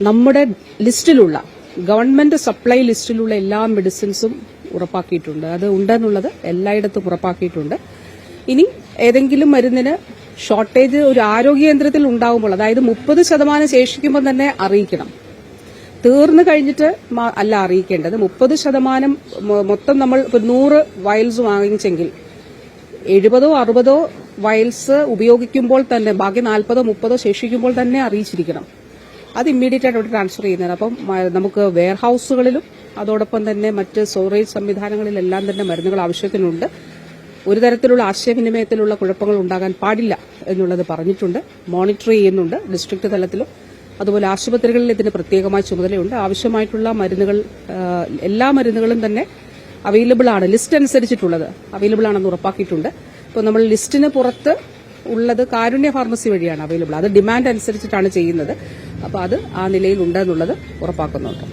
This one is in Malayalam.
നമ്മുടെ ലിസ്റ്റിലുള്ള ഗവൺമെന്റ് സപ്ലൈ ലിസ്റ്റിലുള്ള എല്ലാ മെഡിസിൻസും ഉറപ്പാക്കിയിട്ടുണ്ട്. അത് ഉണ്ടെന്നുള്ളത് എല്ലായിടത്തും ഉറപ്പാക്കിയിട്ടുണ്ട്. ഇനി ഏതെങ്കിലും മരുന്നിന് ഷോർട്ടേജ് ഒരു ആരോഗ്യ കേന്ദ്രത്തിൽ ഉണ്ടാകുമ്പോൾ, അതായത് 30% ശേഷിക്കുമ്പോൾ തന്നെ അറിയിക്കണം. തീർന്നു കഴിഞ്ഞിട്ട് അല്ല അറിയിക്കേണ്ടത്. 30% മൊത്തം നമ്മൾ 100 വയൽസ് വാങ്ങിച്ചെങ്കിൽ 70 60 വയൽസ് ഉപയോഗിക്കുമ്പോൾ തന്നെ ബാക്കി 40 30 ശേഷിക്കുമ്പോൾ തന്നെ അറിയിച്ചിരിക്കണം. അത് ഇമ്മീഡിയറ്റ് ആയിട്ട് അവിടെ ട്രാൻസ്ഫർ ചെയ്യുന്നതാണ്. അപ്പം നമുക്ക് വെയർ ഹൌസുകളിലും അതോടൊപ്പം തന്നെ മറ്റ് സ്റ്റോറേജ് സംവിധാനങ്ങളിലെല്ലാം തന്നെ മരുന്നുകൾ ആവശ്യത്തിനുണ്ട്. ഒരു തരത്തിലുള്ള ആശയവിനിമയത്തിലുള്ള കുഴപ്പങ്ങൾ ഉണ്ടാകാൻ പാടില്ല എന്നുള്ളത് പറഞ്ഞിട്ടുണ്ട്. മോണിറ്റർ ചെയ്യുന്നുണ്ട് ഡിസ്ട്രിക്ട് തലത്തിലും. അതുപോലെ ആശുപത്രികളിൽ ഇതിന് പ്രത്യേകമായ ചുമതലയുണ്ട്. ആവശ്യമായിട്ടുള്ള മരുന്നുകൾ, എല്ലാ മരുന്നുകളും തന്നെ അവൈലബിൾ ആണ്, ലിസ്റ്റ് അനുസരിച്ചിട്ടുള്ളത് അവൈലബിൾ ആണെന്ന് ഉറപ്പാക്കിയിട്ടുണ്ട്. ഇപ്പോൾ നമ്മൾ ലിസ്റ്റിന് പുറത്ത് ഉള്ളത് കാരുണ്യ ഫാർമസി വഴിയാണ് അവൈലബിൾ. അത് ഡിമാൻഡ് അനുസരിച്ചിട്ടാണ് ചെയ്യുന്നത്. അപ്പോൾ അത് ആ നിലയിൽ ഉണ്ടെന്നുള്ളത് ഉറപ്പാക്കുന്നുണ്ട്.